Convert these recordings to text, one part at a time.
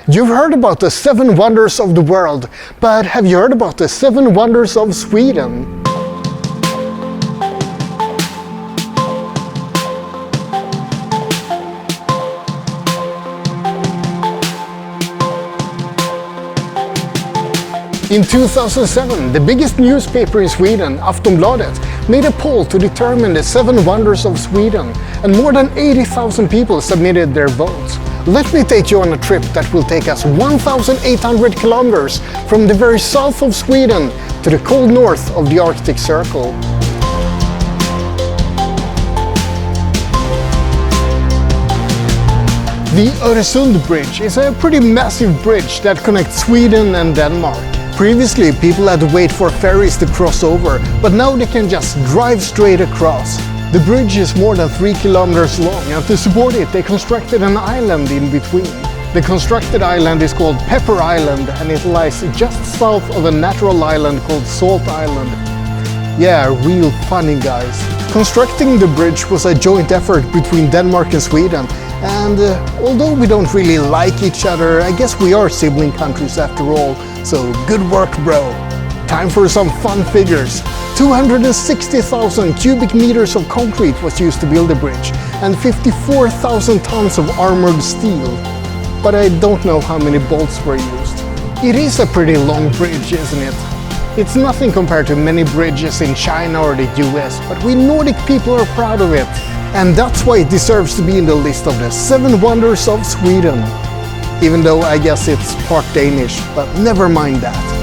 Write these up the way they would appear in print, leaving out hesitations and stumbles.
You've heard about the 7 wonders of the world, but have you heard about the 7 wonders of Sweden? In 2007, the biggest newspaper in Sweden, Aftonbladet, made a poll to determine the 7 wonders of Sweden, and more than 80,000 people submitted their votes. Let me take you on a trip that will take us 1,800 kilometers from the very south of Sweden to the cold north of the Arctic Circle. The Öresund Bridge is a pretty massive bridge that connects Sweden and Denmark. Previously, people had to wait for ferries to cross over, but now they can just drive straight across. The bridge is more than 3 kilometers long, and to support it they constructed an island in between. The constructed island is called Pepper Island, and it lies just south of a natural island called Salt Island. Yeah, real funny guys. Constructing the bridge was a joint effort between Denmark and Sweden, and although we don't really like each other, I guess we are sibling countries after all, so good work, bro. Time for some fun figures. 260,000 cubic meters of concrete was used to build the bridge, and 54,000 tons of armored steel. But I don't know how many bolts were used. It is a pretty long bridge, isn't it? It's nothing compared to many bridges in China or the US, but we Nordic people are proud of it. And that's why it deserves to be in the list of the 7 wonders of Sweden. Even though I guess it's part Danish, but never mind that.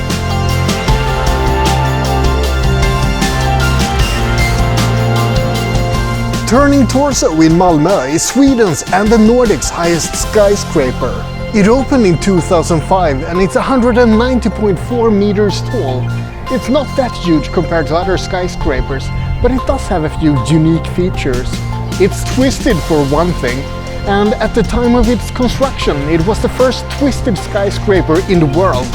Turning Torso in Malmö is Sweden's and the Nordics' highest skyscraper. It opened in 2005 and it's 190.4 meters tall. It's not that huge compared to other skyscrapers, but it does have a few unique features. It's twisted for one thing, and at the time of its construction it was the first twisted skyscraper in the world,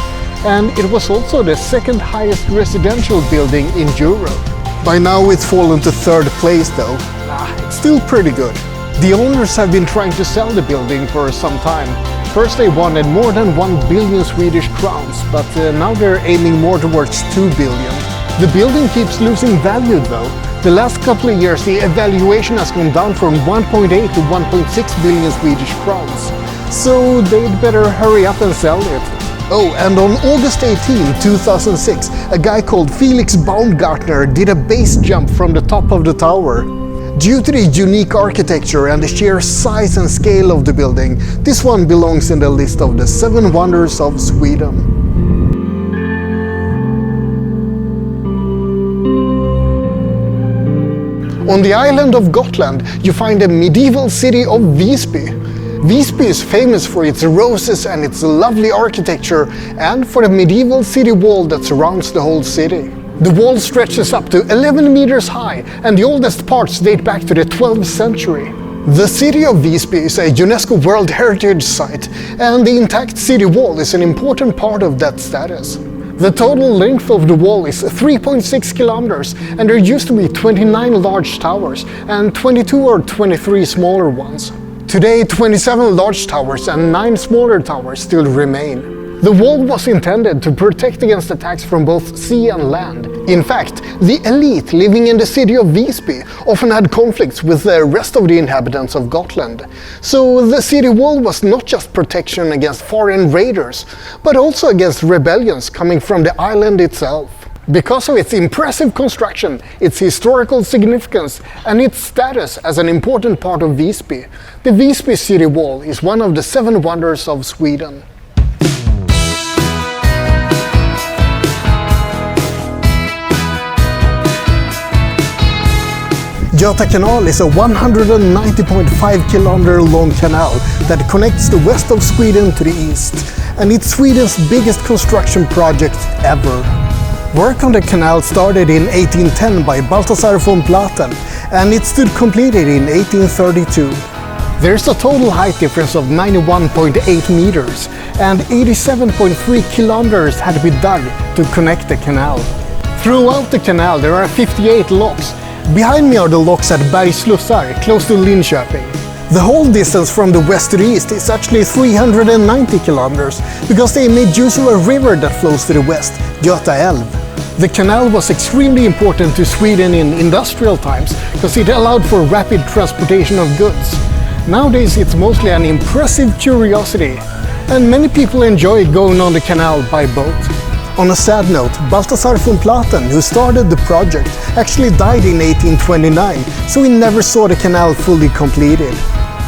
and it was also the second highest residential building in Europe. By now it's fallen to 3rd place though. It's still pretty good. The owners have been trying to sell the building for some time. First they wanted more than 1 billion Swedish crowns, but now they're aiming more towards 2 billion. The building keeps losing value though. The last couple of years the evaluation has gone down from 1.8 to 1.6 billion Swedish crowns. So they'd better hurry up and sell it. Oh, and on August 18, 2006, a guy called Felix Baumgartner did a base jump from the top of the tower. Due to the unique architecture and the sheer size and scale of the building, this one belongs in the list of the 7 wonders of Sweden. On the island of Gotland, you find the medieval city of Visby. Visby is famous for its roses and its lovely architecture, and for the medieval city wall that surrounds the whole city. The wall stretches up to 11 meters high, and the oldest parts date back to the 12th century. The city of Visby is a UNESCO World Heritage Site, and the intact city wall is an important part of that status. The total length of the wall is 3.6 kilometers, and there used to be 29 large towers and 22 or 23 smaller ones. Today, 27 large towers and 9 smaller towers still remain. The wall was intended to protect against attacks from both sea and land. In fact, the elite living in the city of Visby often had conflicts with the rest of the inhabitants of Gotland. So the city wall was not just protection against foreign raiders, but also against rebellions coming from the island itself. Because of its impressive construction, its historical significance, and its status as an important part of Visby, the Visby city wall is one of the 7 wonders of Sweden. Gota Canal is a 190.5 kilometer long canal that connects the west of Sweden to the east, and it's Sweden's biggest construction project ever. Work on the canal started in 1810 by Balthasar von Platen, and it stood completed in 1832. There's a total height difference of 91.8 meters, and 87.3 kilometers had to be dug to connect the canal. Throughout the canal there are 58 locks. Behind me are the locks at Bergslussar, close to Linköping. The whole distance from the west to the east is actually 390 kilometers, because they made use of a river that flows to the west, Göta. The canal was extremely important to Sweden in industrial times, because it allowed for rapid transportation of goods. Nowadays it's mostly an impressive curiosity, and many people enjoy going on the canal by boat. On a sad note, Balthasar von Platen, who started the project, actually died in 1829, so we never saw the canal fully completed.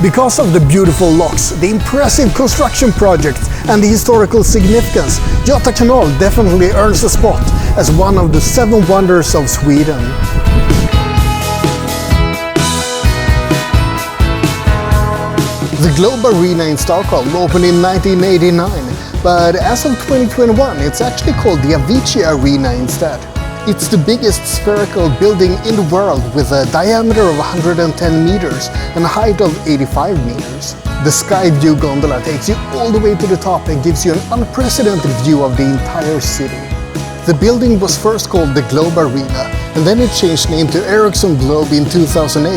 Because of the beautiful locks, the impressive construction projects and the historical significance, Gota Canal definitely earns a spot as one of the 7 wonders of Sweden. The Globen Arena in Stockholm opened in 1989, but as of 2021 it's actually called the Avicii Arena instead. It's the biggest spherical building in the world with a diameter of 110 meters and a height of 85 meters. The sky view gondola takes you all the way to the top and gives you an unprecedented view of the entire city. The building was first called the Globen Arena, and then it changed name to Öresund Globe in 2008,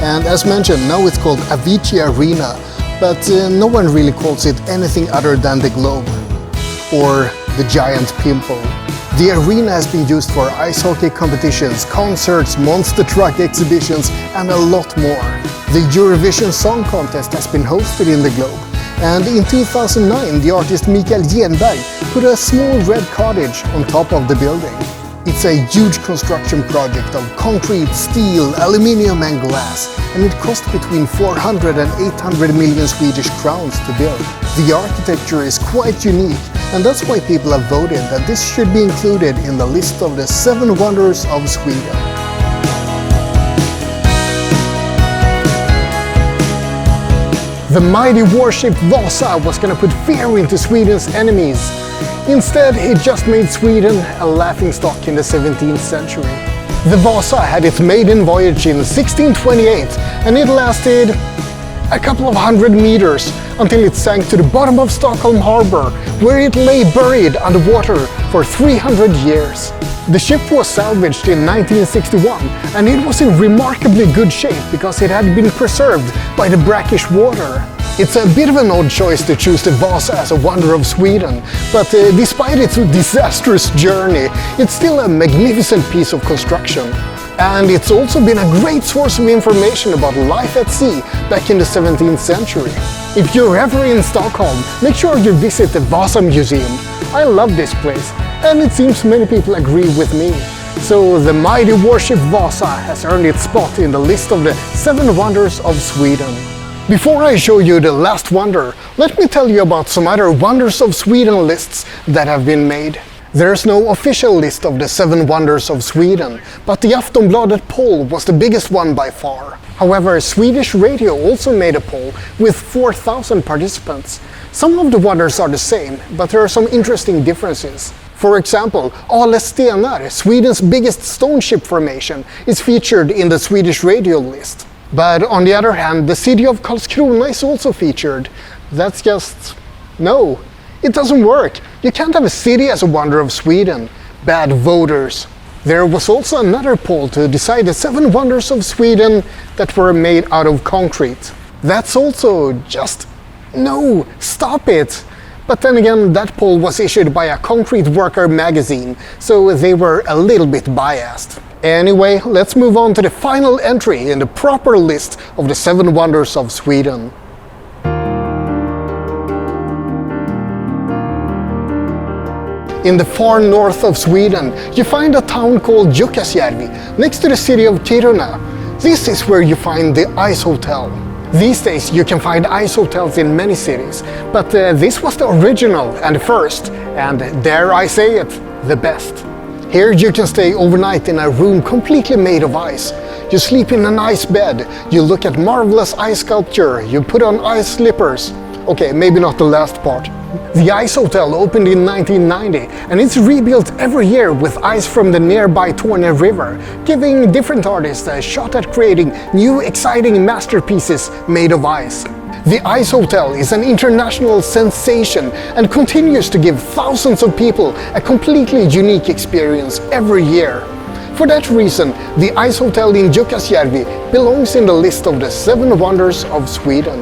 and as mentioned, now it's called Avicii Arena, but no one really calls it anything other than the Globe, or the giant pimple. The arena has been used for ice hockey competitions, concerts, monster truck exhibitions, and a lot more. The Eurovision Song Contest has been hosted in the Globe, and in 2009 the artist Mikael Jenberg put a small red cottage on top of the building. It's a huge construction project of concrete, steel, aluminium and glass, and it cost between 400 and 800 million Swedish crowns to build. The architecture is quite unique, and that's why people have voted that this should be included in the list of the 7 wonders of Sweden. The mighty warship Vasa was gonna put fear into Sweden's enemies. Instead, it just made Sweden a laughingstock in the 17th century. The Vasa had its maiden voyage in 1628, and it lasted a couple of 100 meters until it sank to the bottom of Stockholm harbor, where it lay buried underwater for 300 years. The ship was salvaged in 1961, and it was in remarkably good shape because it had been preserved by the brackish water. It's a bit of an odd choice to choose the Vasa as a wonder of Sweden, but despite its disastrous journey, it's still a magnificent piece of construction. And it's also been a great source of information about life at sea back in the 17th century. If you're ever in Stockholm, make sure you visit the Vasa Museum. I love this place, and it seems many people agree with me. So the mighty warship Vasa has earned its spot in the list of the 7 wonders of Sweden. Before I show you the last wonder, let me tell you about some other wonders of Sweden lists that have been made. There's no official list of the 7 wonders of Sweden, but the Aftonbladet poll was the biggest one by far. However, Swedish radio also made a poll with 4,000 participants. Some of the wonders are the same, but there are some interesting differences. For example, Ale Stenar, Sweden's biggest stone ship formation, is featured in the Swedish radio list. But on the other hand, the city of Karlskrona is also featured. That's just... no, it doesn't work. You can't have a city as a wonder of Sweden. Bad voters. There was also another poll to decide the 7 wonders of Sweden that were made out of concrete. That's also just... no, stop it! But then again, that poll was issued by a concrete worker magazine, so they were a little bit biased. Anyway, let's move on to the final entry in the proper list of the 7 wonders of Sweden. In the far north of Sweden, you find a town called Jukkasjärvi, next to the city of Kiruna. This is where you find the Ishotellet. These days you can find ice hotels in many cities, but this was the original and the first, and dare I say it, the best. Here you can stay overnight in a room completely made of ice. You sleep in an ice bed, you look at marvelous ice sculpture, you put on ice slippers. Okay, maybe not the last part. The Ice Hotel opened in 1990, and it's rebuilt every year with ice from the nearby Torne River, giving different artists a shot at creating new exciting masterpieces made of ice. The Ice Hotel is an international sensation and continues to give thousands of people a completely unique experience every year. For that reason, the Ishotellet in Jukkasjärvi belongs in the list of the 7 wonders of Sweden.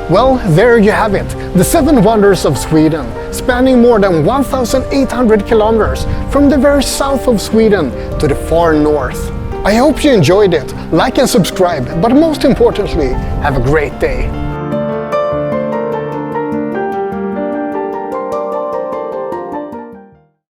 Well, there you have it, the 7 wonders of Sweden, spanning more than 1,800 kilometers from the very south of Sweden to the far north. I hope you enjoyed it. Like and subscribe, but most importantly, have a great day.